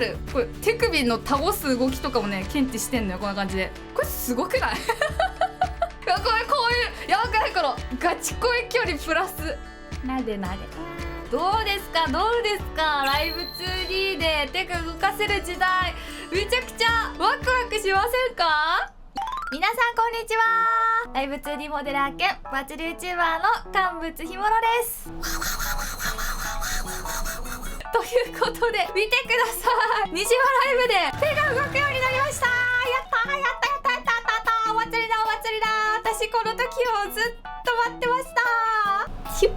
る？これ手首の倒す動きとかもね検知してんのよ。こんな感じで。これすごくない？こういうやばくない？このガチ声距離プラスなでなで。どうですかライブ 2D で手が動かせる時代、めちゃくちゃワクワクしませんか？皆さんこんにちは。ライブ 2D モデラー兼バチル YouTuber の乾物ひもろです。ということで見てください。虹はライブで手が動くようになりました。やったお祭りだ。私この時をずっと待ってました。ヒュッ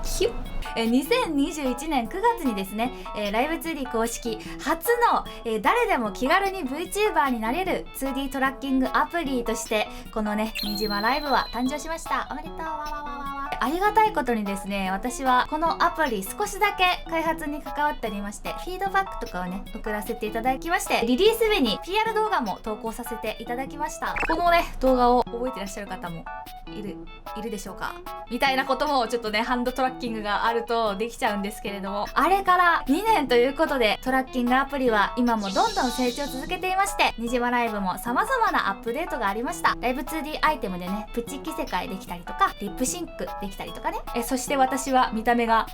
ヒュッ。2021年9月にですね、ライブ 2D 公式初の、誰でも気軽に VTuber になれる 2D トラッキングアプリとしてこのねにじまライブは誕生しました。おめでとう。ありがたいことにですね、私はこのアプリ少しだけ開発に関わっておりまして、フィードバックとかをね送らせていただきまして、リリース日に PR 動画も投稿させていただきました。このね動画を覚えてらっしゃる方もいるでしょうかみたいなこともちょっとねハンドトラッキングがあるとできちゃうんですけれども、あれから2年ということでトラッキングアプリは今もどんどん成長を続けていまして、にじまライブも様々なアップデートがありました。ライブ 2D アイテムでねプチ着せ替えできたりとか、リップシンクできたりとかね、そして私は見た目が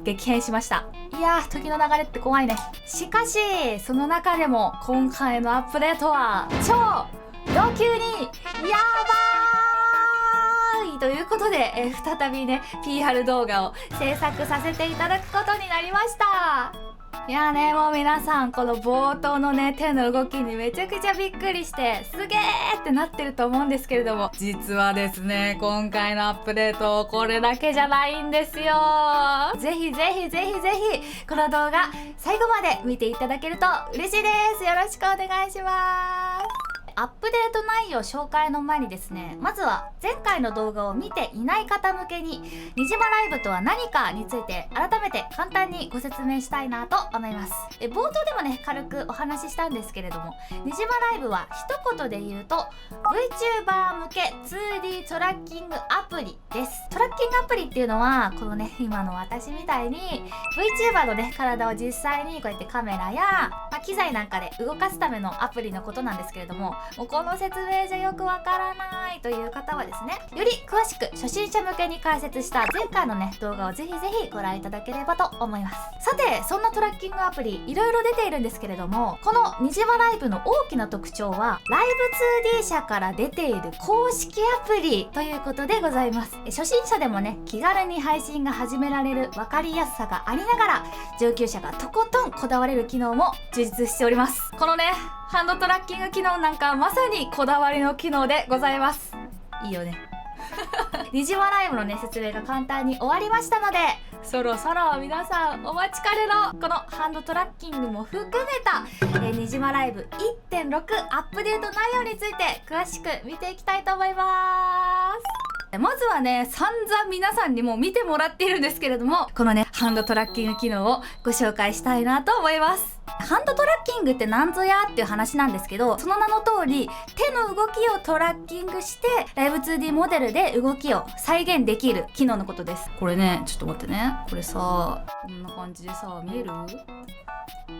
激変しました。いやー、時の流れって怖いね。しかしその中でも今回のアップデートは超ド級にやばーいということで、再びね PR 動画を制作させていただくことになりました。いやね、もう皆さんこの冒頭のね手の動きにめちゃくちゃびっくりしてすげーってなってると思うんですけれども、実はですね今回のアップデートこれだけじゃないんですよ。ぜひこの動画最後まで見ていただけると嬉しいです。よろしくお願いします。アップデート内容紹介の前にですね、まずは前回の動画を見ていない方向けににじまライブとは何かについて改めて簡単にご説明したいなと思います。冒頭でもね軽くお話ししたんですけれども、にじまライブは一言で言うと VTuber 向け 2D トラッキングアプリです。トラッキングアプリっていうのはこのね今の私みたいに VTuber のね体を実際にこうやってカメラや、機材なんかで動かすためのアプリのことなんですけれども、もうこの説明じゃよくわからないという方はですね、より詳しく初心者向けに解説した前回のね動画をぜひご覧いただければと思います。さて、そんなトラッキングアプリいろいろ出ているんですけれども、このにじまライブの大きな特徴はライブ 2D 社から出ている公式アプリということでございます。初心者でもね気軽に配信が始められる分かりやすさがありながら、上級者がとことんこだわれる機能も充実しております。このねハンドトラッキング機能なんかまさにこだわりの機能でございます。いいよね。にじまライブのね説明が簡単に終わりましたので、そろそろ皆さんお待ちかねのこのハンドトラッキングも含めた、にじまライブ 1.6 アップデート内容について詳しく見ていきたいと思います。まずはね散々皆さんにも見てもらっているんですけれども、このねハンドトラッキング機能をご紹介したいなと思います。ハンドトラッキングってなんぞやっていう話なんですけど、その名の通り手の動きをトラッキングしてライブ 2D モデルで動きを再現できる機能のことです。これねちょっと待ってね、これさこんな感じでさ見える？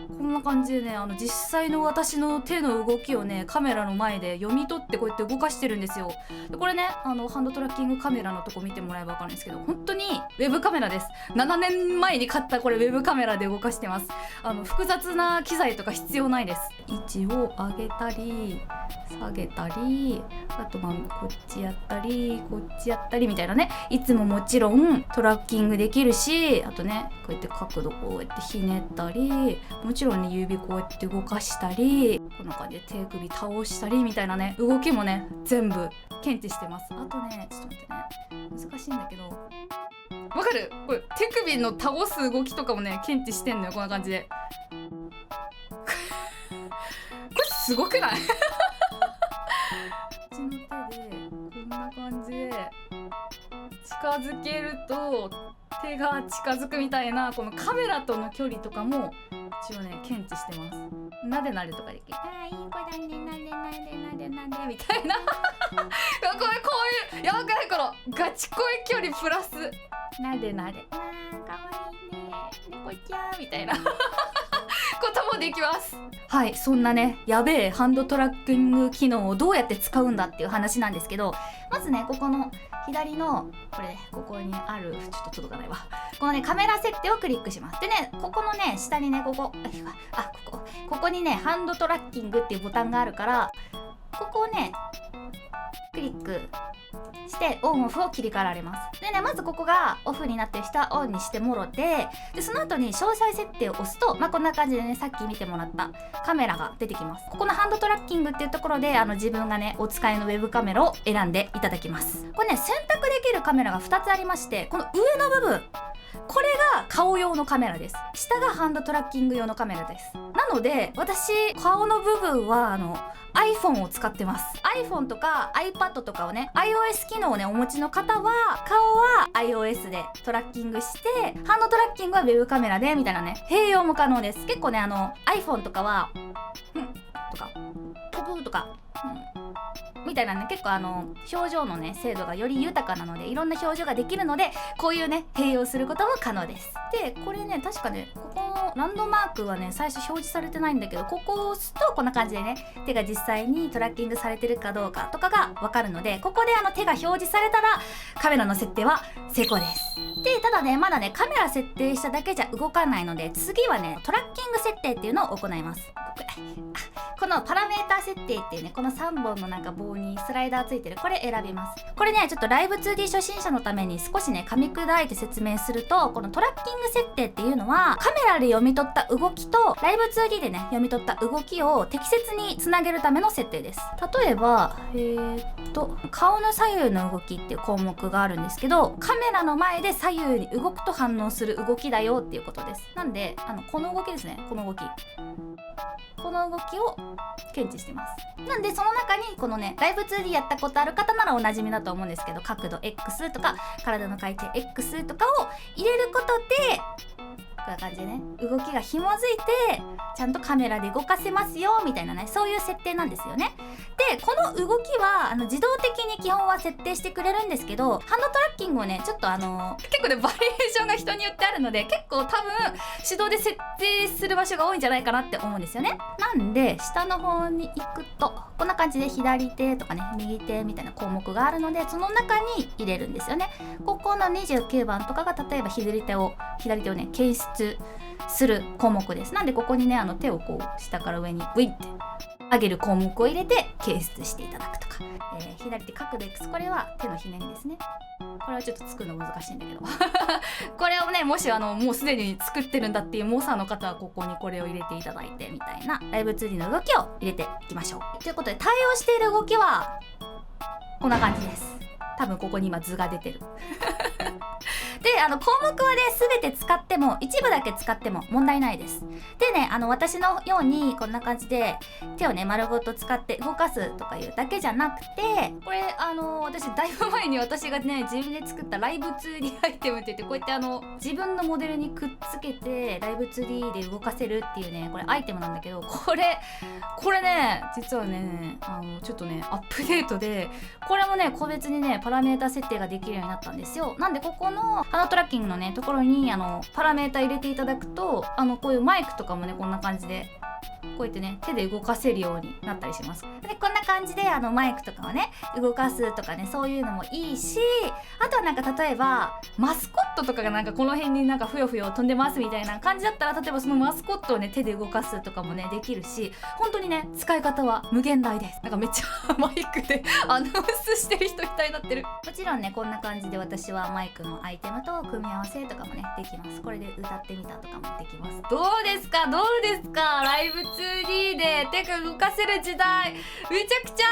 こんな感じでね実際の私の手の動きをねカメラの前で読み取ってこうやって動かしてるんですよ。でこれねハンドトラッキングカメラのとこ見てもらえば分かるんですけど、本当にウェブカメラです。7年前に買ったこれウェブカメラで動かしてます。複雑な機材とか必要ないです。位置を上げたり下げたり、あとこっちやったりこっちやったりみたいなね、いつももちろんトラッキングできるし、あとねこうやって角度こうやってひねったり、もちろんね指こうやって動かしたり、こんな感じで手首倒したりみたいなね動きもね全部検知してます。あとねちょっと待ってね、難しいんだけどわかる？これ手首の倒す動きとかもね検知してんのよ。こんな感じでこれすごくない？こっちの手でこんな感じで近づけると手が近づくみたいな、このカメラとの距離とかも一応ね検知してます。なでなでとかできる。ああいい子だね、なでなでなでなでみたいなこういうやばくない？このガチ声距離プラスなでなで、あーかわいいね猫ちゃんみたいなここともできます。はい、そんなねやべえハンドトラッキング機能をどうやって使うんだっていう話なんですけど、まずねここの左のこれねここにあるちょっと届かないわ、このねカメラ設定をクリックします。でねここのね下にねここにねハンドトラッキングっていうボタンがあるから、ここをねクリックしてオンオフを切り替えられます。でねまずここがオフになってる人はオンにしてもろて、でその後に詳細設定を押すと、こんな感じでねさっき見てもらったカメラが出てきます。ここのハンドトラッキングっていうところで自分がねお使いのウェブカメラを選んでいただきます。これね選択できるカメラが2つありまして、この上の部分これが顔用のカメラです。下がハンドトラッキング用のカメラです。なので私顔の部分はiPhone を使ってます。 iPhone とか iPad とかをね iOS 機能をねお持ちの方は顔は iOS でトラッキングして、ハンドトラッキングは Web カメラでみたいなね併用も可能です。結構ねiPhone とかはとかポプとかみたいなね結構表情のね精度がより豊かなのでいろんな表情ができるので、こういうね併用することも可能です。でこれね確かねここのランドマークはね最初表示されてないんだけど、ここを押すとこんな感じでね手が実際にトラッキングされてるかどうかとかが分かるので、ここで手が表示されたらカメラの設定は成功です。でただねまだねカメラ設定しただけじゃ動かないので、次はねトラッキング設定っていうのを行います。このパラメータ設定っていうねこの3本のなんか棒にスライダーついてるこれ選びます。これねちょっとライブ 2D 初心者のために少しね噛み砕いて説明すると、このトラッキング設定っていうのはカメラで読み取った動きとライブ 2D でね読み取った動きを適切につなげるための設定です。例えば顔の左右の動きっていう項目があるんですけど、カメラの前で左右に動くと反応する動きだよっていうことです。なんでこの動きですね、この動きを検知してます。なんでその中にこのねライブ 2D やったことある方ならおなじみだと思うんですけど、角度 X とか体の回転 X とかを入れることでこんな感じでね動きが紐づいてちゃんとカメラで動かせますよみたいなねそういう設定なんですよね。でこの動きは自動的に基本は設定してくれるんですけど、ハンドトラッキングをねちょっと結構ねバリエーションが人によってあるので、結構多分手動で設定する場所が多いんじゃないかなって思うんですよね。なんで下の方に行くとこんな感じで左手とかね右手みたいな項目があるので、その中に入れるんですよね。ここの29番とかが例えば左手をね検出する項目です。なんでここにね手をこう下から上にブインって上げる項目を入れて検出していただくとか、左手角度 X これは手のひねりですね。これはちょっと作るの難しいんだけどこれをねもしもうすでに作ってるんだっていう猛者の方はここにこれを入れていただいてみたいなライブ 2D の動きを入れていきましょう。ということで対応している動きはこんな感じです。多分ここに今図が出てるで項目はね全て使っても一部だけ使っても問題ないです。でね私のようにこんな感じで手をね丸ごと使って動かすとかいうだけじゃなくて、これ私だいぶ前に私がね自分で作ったライブ 2D アイテムって言って、こうやって自分のモデルにくっつけてライブ 2D で動かせるっていうねこれアイテムなんだけど、これね実はねちょっとねアップデートでこれもね個別にねパラメータ設定ができるようになったんですよ。なんでここのハンドトラッキングのねところにパラメータ入れていただくとこういうマイクとかもねこんな感じでこうやってね手で動かせるようになったりします。でこんな感じでマイクとかをね動かすとかねそういうのもいいし、あとはなんか例えばマスコットとかがなんかこの辺になんかふよふよ飛んでますみたいな感じだったら、例えばそのマスコットをね手で動かすとかもねできるし、本当にね使い方は無限大です。なんかめっちゃマイクでアナウンスしてる人みたいになってる。もちろんねこんな感じで私はマイクのアイテムと組み合わせとかもねできます。これで歌ってみたとかもできます。どうですかライブ 2D で手が動かせる時代、めちゃくちゃ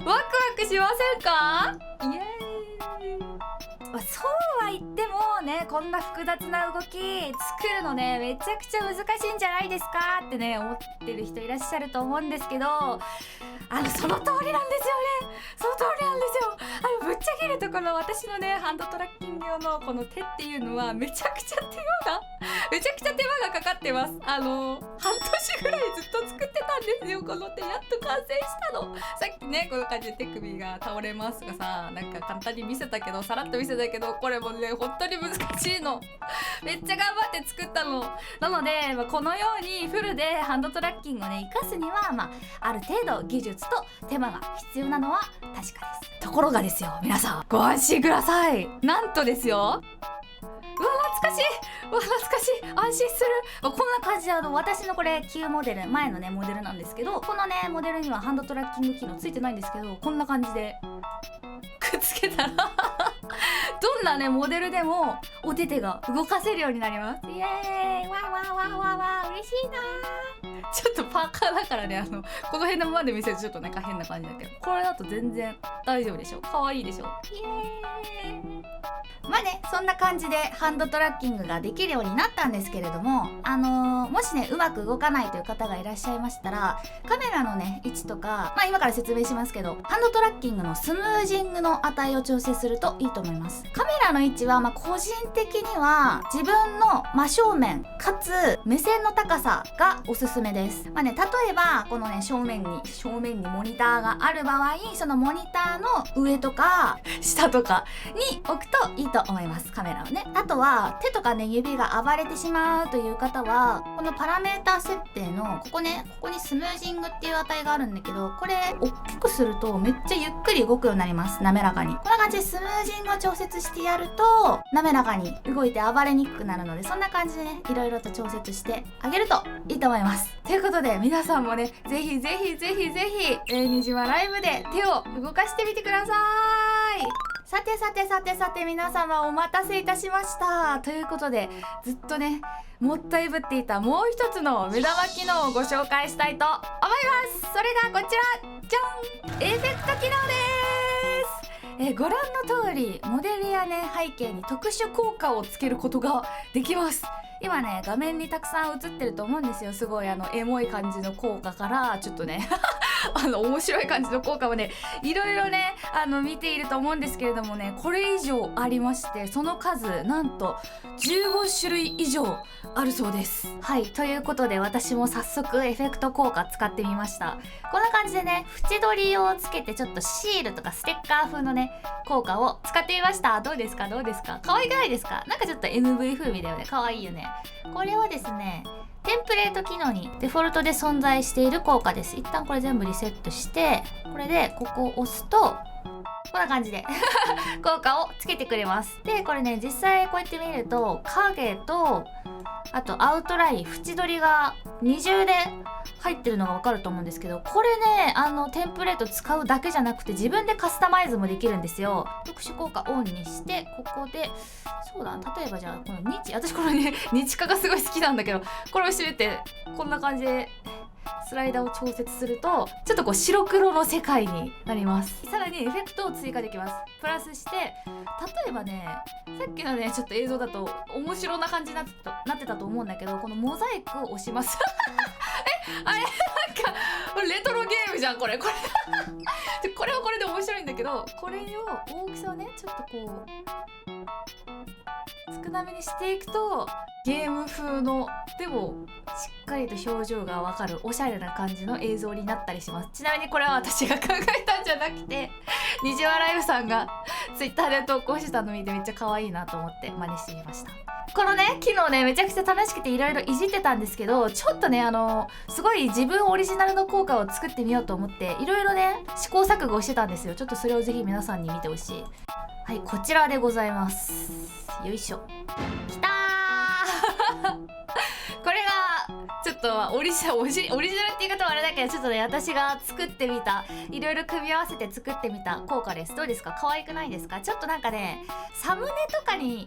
ワクワクしませんか？イエーイ。そうは言ってもねこんな複雑な動き作るのねめちゃくちゃ難しいんじゃないですかってね思ってる人いらっしゃると思うんですけど、その通りなんですよね。その通りなんですよ。ぶっちゃけるところ私のねハンドトラッキング用のこの手っていうのはめちゃくちゃ手間がかかってます。半年ぐらいずっと作ってたんですよ。この手やっと完成したの。さっきねこの感じで手首が倒れますとかさ、なんか簡単に見せたけど、さらっと見せたけど、これもね本当に難しいの。めっちゃ頑張って作ったの。なので、このようにフルでハンドトラッキングをね活かすには、ある程度技術と手間が必要なのは確かです。ところがですよ、皆さんご安心ください。なんとですよ、うわ懐かしい、安心する。こんな感じで私のこれ旧モデル、前のねモデルなんですけど、このねモデルにはハンドトラッキング機能ついてないんですけど、こんな感じでくっつけたらどんなねモデルでもお手手が動かせるようになります。イエーイ、わーわーわーわーわー、嬉しいなー。ちょっとパーカーだからね、この辺のままで見せるとちょっとなんか変な感じだけど、これだと全然大丈夫でしょ。可愛いでしょ。イエーイ。そんな感じでハンドトラッキングができるようになったんですけれども、もしねうまく動かないという方がいらっしゃいましたら、カメラのね位置とか、今から説明しますけど、ハンドトラッキングのスムージングの値を調整するといいと思います。カメラの位置は個人的には自分の真正面かつ目線の高さがおすすめです。例えばこのね正面にモニターがある場合、そのモニターの上とか下とかに置くといいと思います、カメラをね。あとは手とかね指が暴れてしまうという方は、このパラメータ設定のここにスムージングっていう値があるんだけど、これ大きくするとめっちゃゆっくり動くようになります。滑らかにこんな感じでスムージングを調節してやると滑らかに動いて暴れにくくなるので、そんな感じでねいろいろと調節してあげるといいと思います。ということで皆さんもねぜひにじまライブで手を動かしてみてください。さて皆様お待たせいたしました。ということでずっとねもったいぶっていたもう一つの目玉機能をご紹介したいと思います。それがこちら、じゃん、エフェクト機能です。ご覧の通りモデルやね背景に特殊効果をつけることができます。今ね画面にたくさん映ってると思うんですよ。すごいエモい感じの効果からちょっとね面白い感じの効果をねいろいろね見ていると思うんですけれどもね、これ以上ありまして、その数なんと15種類以上あるそうです。はい、ということで私も早速エフェクト効果使ってみました。こんな感じでね縁取りをつけてちょっとシールとかステッカー風のね効果を使ってみました。どうですか可愛くないですか？なんかちょっと MV 風味だよね。可愛いよね。これはですねテンプレート機能にデフォルトで存在している効果です。一旦これ全部リセットして、これでここを押すとこんな感じで効果をつけてくれます。でこれね実際こうやって見ると影とあとアウトライン、縁取りが二重で入ってるのがわかると思うんですけど、これねテンプレート使うだけじゃなくて自分でカスタマイズもできるんですよ。特殊効果オンにしてここでそうだ、例えばじゃあこの私これね日化がすごい好きなんだけど、これを閉めてこんな感じでスライダーを調節するとちょっとこう白黒の世界になります。さらにエフェクトを追加できます。プラスして例えばねさっきのねちょっと映像だと面白な感じになってたと思うんだけど、このモザイクを押しますあれなんかレトロゲームじゃんこれこれはこれで面白いんだけど、これを大きさをねちょっとこう少なめにしていくとゲーム風のでもしっかりと表情がわかるおしゃれな感じの映像になったりします。ちなみにこれは私が考えたんじゃなくてにじわライブさんがツイッターで投稿してたの見てめっちゃ可愛いなと思って真似してみました。このね機能ねめちゃくちゃ楽しくていろいろいじってたんですけど、ちょっとねすごい自分オリジナルの効果を作ってみようと思っていろいろね試行錯誤してたんですよ。ちょっとそれをぜひ皆さんに見てほしい。はい、こちらでございます。よいしょ、きたーこれがちょっとオリジナルって言い方はあれだけど、ちょっとね私が作ってみたいろいろ組み合わせて作ってみた効果です。どうですか？可愛くないですか？ちょっとなんかねサムネとかに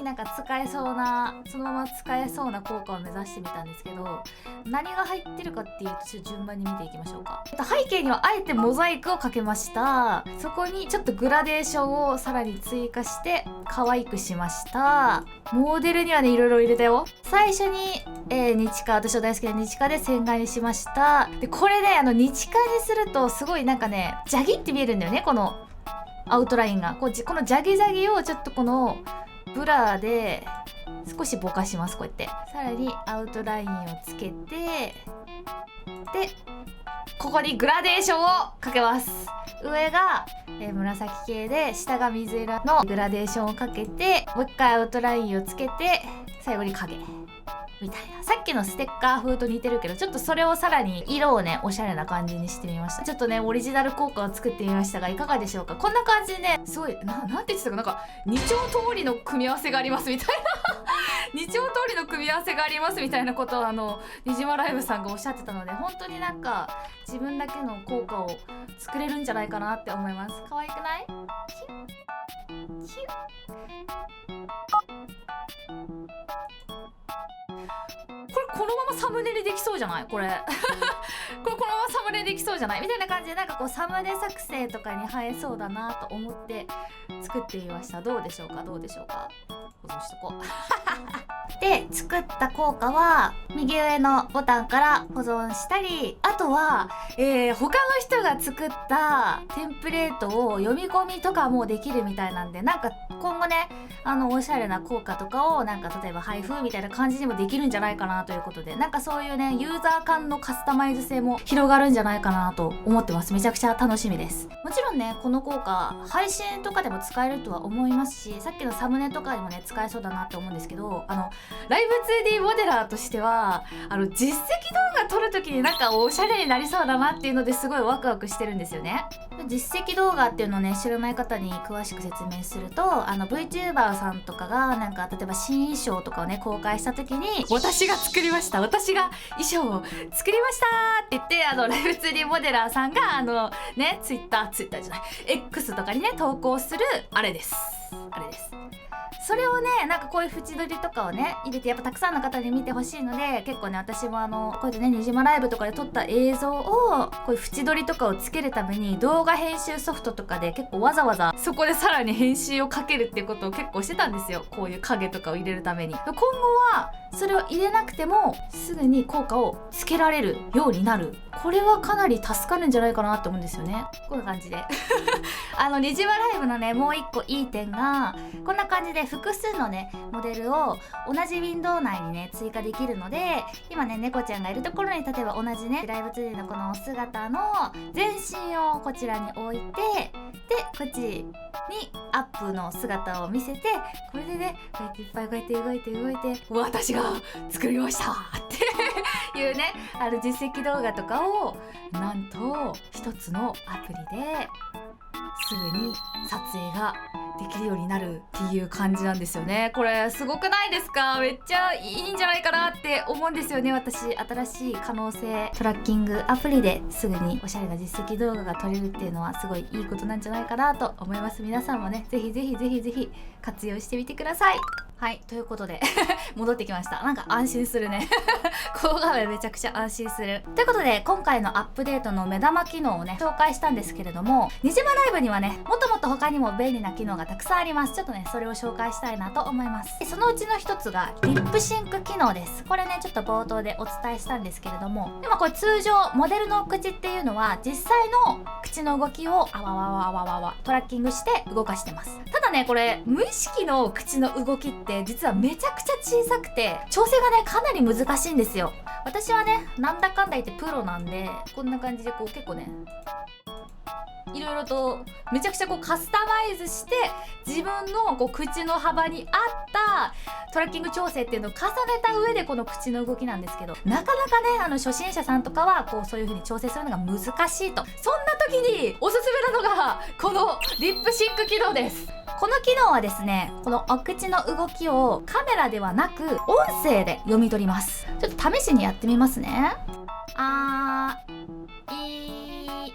なんか使えそうな、そのまま使えそうな効果を目指してみたんですけど、何が入ってるかっていうとちょっと順番に見ていきましょうか。背景にはあえてモザイクをかけました。そこにちょっとグラデーションをさらに追加して可愛くしました。モデルにはねいろいろ入れたよ。最初に、日化、私の大好きな日化で線画にしました。でこれね日化にするとすごいなんかねジャギって見えるんだよね、このアウトラインがこのジャギジャギをちょっとこのブラで少しぼかします。こうやってさらにアウトラインをつけて、でここにグラデーションをかけます。上が、紫系で下が水色のグラデーションをかけて、もう一回アウトラインをつけて最後に影みたいな。さっきのステッカー風と似てるけど、ちょっとそれをさらに色をねおしゃれな感じにしてみました。ちょっとねオリジナル効果を作ってみましたがいかがでしょうか。こんな感じでね、すごいなんて言ってたか、なんか2丁通りの組み合わせがありますみたいな2丁通りの組み合わせがありますみたいなことをにじまライブさんがおっしゃってたので、本当になんか自分だけの効果を作れるんじゃないかなって思います。可愛くない？キュッキュッ。このままサムネにできそうじゃない？これこのままサムネできそうじゃない？みたいな感じで、なんかこうサムネ作成とかに映えそうだなと思って作ってみました。どうでしょうか？保存しとこうで、作った効果は右上のボタンから保存したり、あとは、他の人が作ったテンプレートを読み込みとかもできるみたいなんで、なんか今後ねおしゃれな効果とかをなんか例えば配布みたいな感じにもできるんじゃないかなということで、なんかそういうねユーザー間のカスタマイズ性も広がるんじゃないかなと思ってます。めちゃくちゃ楽しみです。もちろんねこの効果配信とかでも使えるとは思いますし、さっきのサムネとかにもね使えそうだなって思うんですけど、ライブ 2D モデラーとしては実績動画撮るときになんかおしゃれになりそうだなっていうのですごいワクワクしてるんですよね。実績動画っていうのをね知らない方に詳しく説明すると、VTuber さんとかがなんか例えば新衣装とかをね公開した時に、私が作りました、私が衣装を作りましたって言って、ライブ 2D モデラーさんがねツイッターじゃない X とかにね投稿するあれです。それをねなんかこういう縁取りとかをね入れて、やっぱたくさんの方に見てほしいので、結構ね私もこうやってねにじまライブとかで撮った映像をこういう縁取りとかをつけるために動画編集ソフトとかで結構わざわざそこでさらに編集をかけるっていうことを結構してたんですよ。こういう影とかを入れるために。今後はそれを入れなくてもすぐに効果をつけられるようになる。これはかなり助かるんじゃないかなと思うんですよね。こんな感じでにじまライブのねもう一個いい点が、こんな感じで複数のねモデルを同じウィンドウ内にね追加できるので、今ね猫ちゃんがいるところに例えば同じねライブ 2D のこの姿の全身をこちらに置いて、でこっちにアップの姿を見せて、これでねこうやっていっぱいこうやって動いて私が作りましたっていうね実績動画とかをなんと一つのアプリですぐに撮影ができるようになるっていう感じなんですよね。これすごくないですか？めっちゃいいんじゃないかなって思うんですよね。私新しい可能性トラッキングアプリですぐにおしゃれな実績動画が撮れるっていうのはすごいいいことなんじゃないかなと思います。皆さんもねぜひ活用してみてください。はい、ということで戻ってきました。なんか安心するねこの画面めちゃくちゃ安心する。ということで今回のアップデートの目玉機能をね紹介したんですけれども、にじまライブにはねもっと他にも便利な機能がたくさんあります。ちょっとねそれを紹介したいなと思います。そのうちの一つがリップシンク機能です。これねちょっと冒頭でお伝えしたんですけれども、今これ通常モデルの口っていうのは実際の口の動きをトラッキングして動かしてます。ただねこれ無意識の口の動きって実はめちゃくちゃ小さくて調整がねかなり難しいんですよ。私はねなんだかんだ言ってプロなんで、こんな感じでこう結構ねいろいろとめちゃくちゃこうカスタマイズして自分のこう口の幅に合ったトラッキング調整っていうのを重ねた上でこの口の動きなんですけど、なかなかね初心者さんとかはこうそういう風に調整するのが難しいと。そんな時におすすめなのがこのリップシンク機能です。この機能はですね、このお口の動きをカメラではなく音声で読み取ります。ちょっと試しにやってみますね。あーい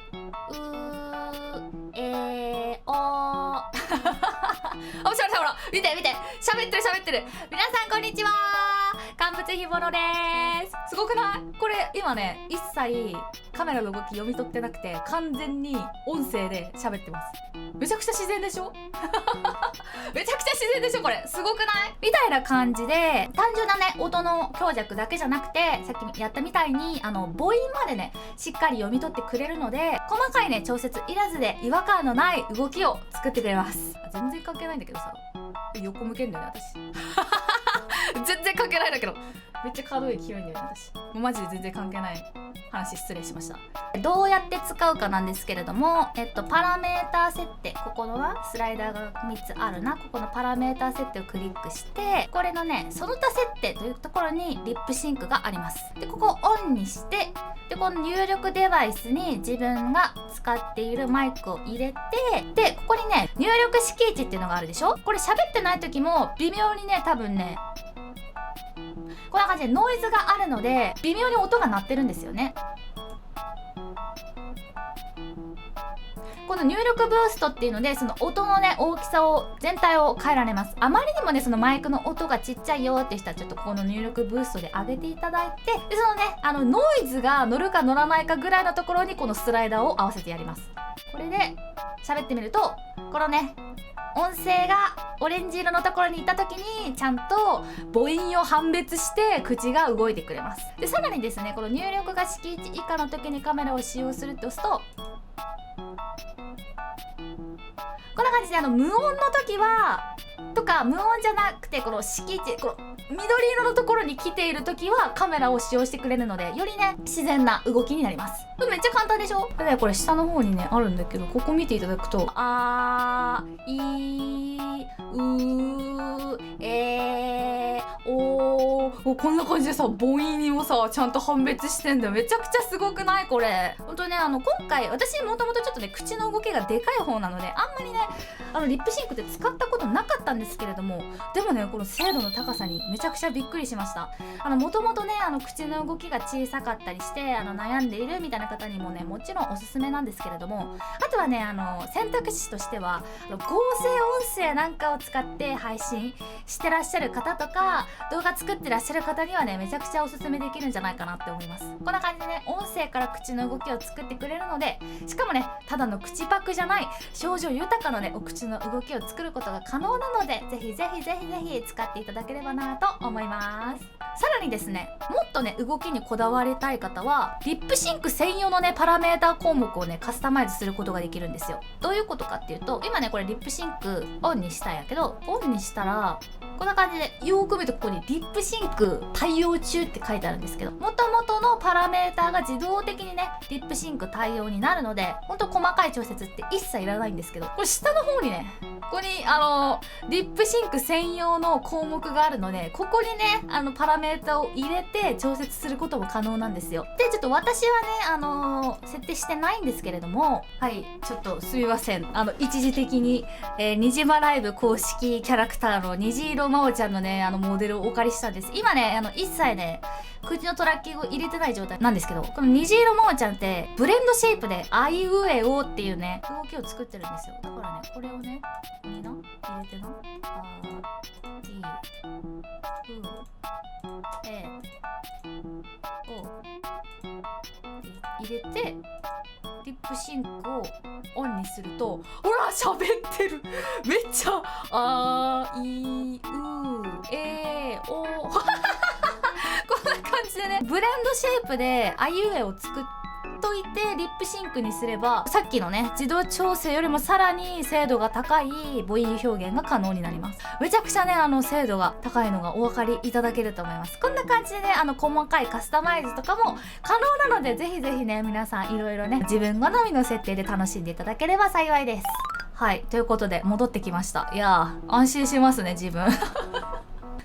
おあ、おしゃれほら見て喋ってる。皆さんこんにちは、乾物ひぼろです。すごくない？これ今ね一切カメラの動き読み取ってなくて完全に音声で喋ってます。めちゃくちゃ自然でしょめちゃくちゃ自然でしょ。これすごくないみたいな感じで、単純なね音の強弱だけじゃなくて、さっきやったみたいに母音までねしっかり読み取ってくれるので、細かいね調節いらずで違和感のない動きを作ってくれます。全然関係ないんだけどさ、横向けんだよね私全然関係ないんだけど、めっちゃ可動域広いんだよね私。もうマジで全然関係ない話失礼しました。どうやって使うかなんですけれども、パラメータ設定、ここのスライダーが3つあるな、ここのパラメータ設定をクリックして、これのねその他設定というところにリップシンクがあります。でここをオンにして、でこの入力デバイスに自分が使っているマイクを入れて、でここにね入力式値っていうのがあるでしょ。これ喋ってない時も微妙にね、多分ねこんな感じでノイズがあるので微妙に音が鳴ってるんですよね。この入力ブーストっていうのでその音のね大きさを全体を変えられます。あまりにもねそのマイクの音がちっちゃいよっていう人はちょっとここの入力ブーストで上げていただいて、でそのねノイズが乗るか乗らないかぐらいのところにこのスライダーを合わせてやります。これで喋ってみると、このね音声がオレンジ色のところにいた時にちゃんと母音を判別して口が動いてくれます。でさらにですね、この入力が敷地以下の時にカメラを使用するって押すと、こんな感じで無音の時はとか、無音じゃなくてこの敷地、この緑色のところに来ている時はカメラを使用してくれるので、よりね自然な動きになります。めっちゃ簡単でしょ。でね、これ下の方にねあるんだけど、ここ見ていただくとあいうこんな感じでさ、母音をさちゃんと判別してんだよ。めちゃくちゃすごくないこれ。ほんとね今回私もともとちょっとね口の動きがでかい方なので、あんまりねリップシンクって使ったことなかったんですけれども、でもねこの精度の高さにめちゃくちゃびっくりしました。もともとね口の動きが小さかったりして悩んでいるみたいな方にもねもちろんおすすめなんですけれども、あとはね選択肢としては合成音声なんかを使って配信してらっしゃる方とか動画作ってらっしゃる方にはねめちゃくちゃおすすめできるんじゃないかなって思います。こんな感じでね音声から口の動きを作ってくれるので、しかもねただの口パクじゃない表情豊かなねお口の動きを作ることが可能なので、ぜひぜひぜひぜひ使っていただければなと思います。さらにですね、もっとね動きにこだわりたい方はリップシンク専用のねパラメータ項目をねカスタマイズすることができるんですよ。どういうことかっていうと、今ねこれリップシンクオンにしたんやけど、オンにしたらこんな感じでよーく見るとここにリップシンク対応中って書いてあるんですけど、元々のパラメータが自動的にねリップシンク対応になるので、ほんと細かい調節って一切いらないんですけど、これ下の方にねここにリップシンク専用の項目があるので、ここにねパラメータを入れて調節することも可能なんですよ。でちょっと私はね設定してないんですけれども、はいちょっとすみません、一時的に、にじまライブ公式キャラクターの虹色まおちゃんのねモデルをお借りしたんです。今ね一切ね口のトラッキングを入れてない状態なんですけど、この虹色まおちゃんってブレンドシェイプであいうえおっていうね動きを作ってるんですよ。だからねこれをねここにな入れてな入れてリップシンクをオンにすると、ほら喋ってるめっちゃあいうえおこんな感じでねブレンドシェイプであいうえを作といてリップシンクにすれば、さっきのね自動調整よりもさらに精度が高い母音表現が可能になります。めちゃくちゃね精度が高いのがお分かりいただけると思います。こんな感じでね細かいカスタマイズとかも可能なので、ぜひぜひね皆さんいろいろね自分好みの設定で楽しんでいただければ幸いです。はい、ということで戻ってきました。いやー安心しますね自分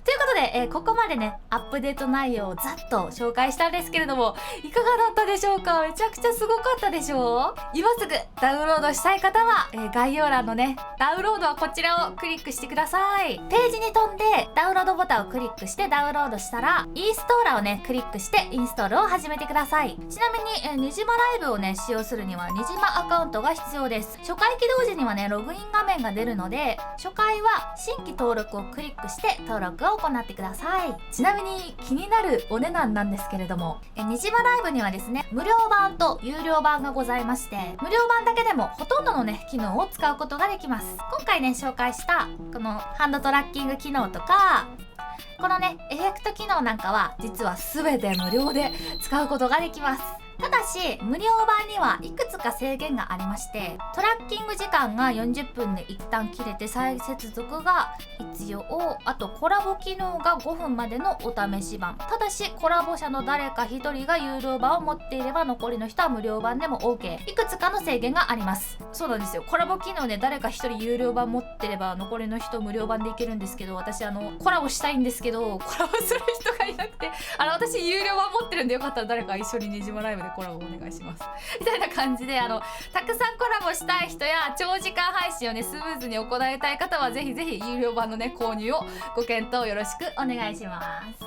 ということで、ここまでねアップデート内容をざっと紹介したんですけれども、いかがだったでしょうか。めちゃくちゃすごかったでしょう。今すぐダウンロードしたい方は、概要欄のねダウンロードはこちらをクリックしてください。ページに飛んでダウンロードボタンをクリックしてダウンロードしたらインストーラーをねクリックしてインストールを始めてください。ちなみに、にじまライブをね使用するにはにじまアカウントが必要です。初回起動時にはねログイン画面が出るので、初回は新規登録をクリックして登録を行ってください。ちなみに気になるお値段なんですけれども、にじまライブにはですね無料版と有料版がございまして、無料版だけでもほとんどのね機能を使うことができます。今回ね紹介したこのハンドトラッキング機能とかこのねエフェクト機能なんかは実は全て無料で使うことができます。ただし無料版にはいくつか制限がありまして、トラッキング時間が40分で一旦切れて再接続が必要、あとコラボ機能が5分までのお試し版。ただしコラボ者の誰か1人が有料版を持っていれば残りの人は無料版でも OK。 いくつかの制限があります。そうなんですよ、コラボ機能ね、誰か1人有料版持ってれば残りの人無料版でいけるんですけど、私コラボしたいんですけどコラボする人がいなくて、私有料版持ってるんでよかったら誰か一緒にねじまライブでコラボお願いしますみたいな感じで、たくさんコラボしたい人や長時間配信をねスムーズに行いたい方はぜひぜひ有料版のね購入をご検討よろしくお願いします。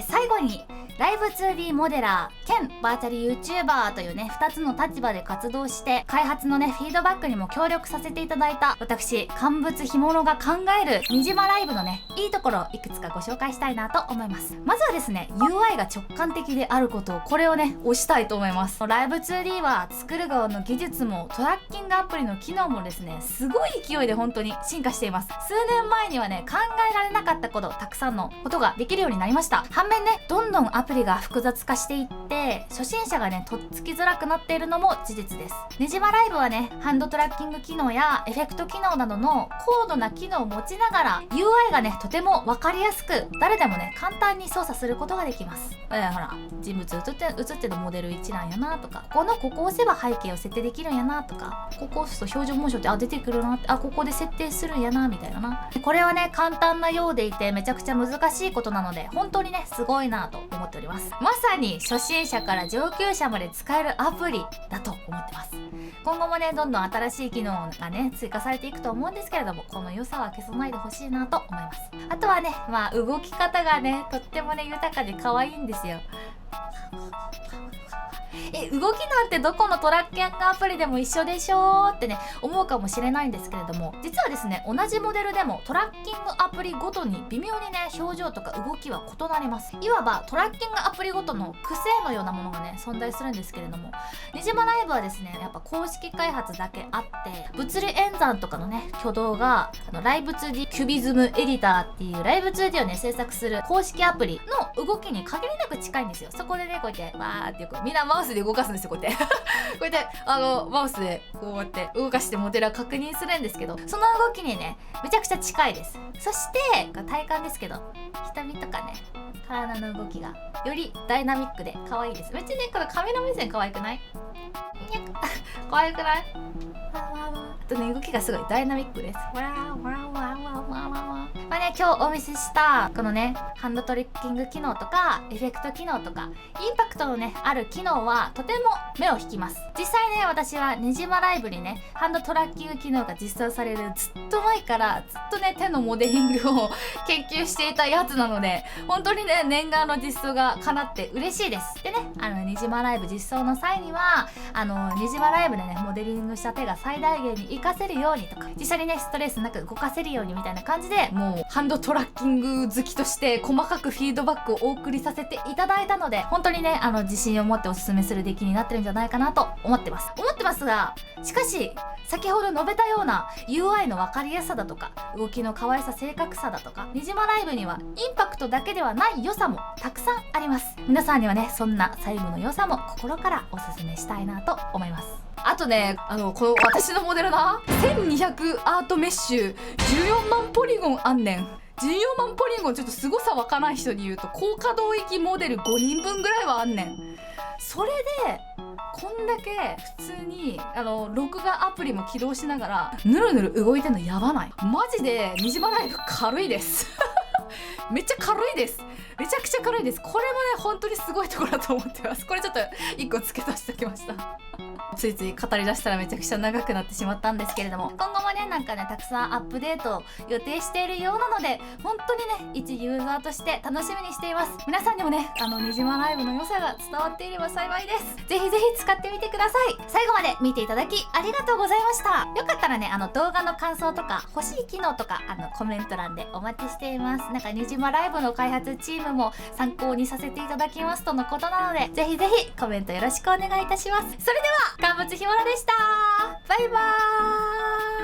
最後にライブ 2D モデラー兼バーチャル YouTuber というね2つの立場で活動して開発のねフィードバックにも協力させていただいた私乾物ひものが考えるにじまライブのねいいところをいくつかご紹介したいなと思います。まずはですね UI が直感的であること、これをね推したいと思います。ライブ 2D は作る側の技術もトラッキングアプリの機能もですねすごい勢いで本当に進化しています。数年前にはね考えられなかったこと、たくさんのことができるようになりました。反面ねどんどんアプリが複雑化していって初心者がねとっつきづらくなっているのも事実です。ねじまライブはねハンドトラッキング機能やエフェクト機能などの高度な機能を持ちながら UI がねとても分かりやすく誰でもね簡単に操作することができます。ほら人物映ってるモデル一覧やなとか、ここを押せば背景を設定できるんやなとか、ここを押すと表情モーションって出てくるなって、ここで設定するんやなみたいなな。これはね簡単なようでいてめちゃくちゃ難しいことなので本当にねすごいなと思っております。まさに初心者から上級者まで使えるアプリだと思ってます。今後もねどんどん新しい機能がね追加されていくと思うんですけれども、この良さは消さないでほしいなと思います。あとはね動き方がねとってもね豊かで可愛いんですよ。動きなんてどこのトラッキングアプリでも一緒でしょってね思うかもしれないんですけれども、実はですね同じモデルでもトラッキングアプリごとに微妙にね表情とか動きは異なります。いわばトラッキングアプリごとの癖のようなものがね存在するんですけれども、にじまライブはですねやっぱ公式開発だけあって、物理演算とかのね挙動がライブ 2D キュビズムエディターっていうライブ 2D をね制作する公式アプリの動きに限りなく近いんですよ。そこでねこうやってわーってよくみんなマウスで動かすんですよ。こうやってこうやってマウスでこうやって動かしてモデルは確認するんですけど、その動きにねめちゃくちゃ近いです。そして体感ですけど瞳とかね体の動きがよりダイナミックで可愛いです。めっちゃねこのカメラ目線可愛くない？可愛くない？あとね動きがすごいダイナミックです。今日お見せしたこのねハンドトリッキング機能とかエフェクト機能とかインパクトのねある機能はとても目を引きます。実際ね私はねじまライブにねハンドトラッキング機能が実装されるずっと前からずっとね手のモデリングを研究していたやつなので、本当にね念願の実装が叶って嬉しいです。でねねじまライブ実装の際にはねじまライブでねモデリングした手が最大限に活かせるようにとか、実際にねストレスなく動かせるようにみたいな感じでもうハンドトラッキング好きとして細かくフィードバックをお送りさせていただいたので、本当にね自信を持っておすすめする出来になってるんじゃないかなと思ってますが、しかし先ほど述べたような UI の分かりやすさだとか動きの可愛さ正確さだとか、にじまライブにはインパクトだけではない良さもたくさんあります。皆さんにはねそんな細部の良さも心からおすすめしたいなと思います。あとねこの私のモデルな1200アートメッシュ14万ポリゴンあんねん。14万ポリゴンちょっと凄さわからん人に言うと高可動域モデル5人分ぐらいはあんねん。それでこんだけ普通に録画アプリも起動しながらぬるぬる動いてんのやばない？マジでにじまライブ軽いですめっちゃ軽いです。めちゃくちゃ軽いです。これもね本当にすごいところだと思ってます。これちょっと1個付け足しておきましたついつい語り出したらめちゃくちゃ長くなってしまったんですけれども、今後もねたくさんアップデートを予定しているようなので、本当にね一ユーザーとして楽しみにしています。皆さんにもねにじまライブの良さが伝わっていれば幸いです。ぜひぜひ使ってみてください。最後まで見ていただきありがとうございました。よかったらね動画の感想とか欲しい機能とかコメント欄でお待ちしています。にじまライブの開発チームも参考にさせていただきますとのことなので、ぜひぜひコメントよろしくお願いいたします。それでは乾物ひもらでした。バイバーイ。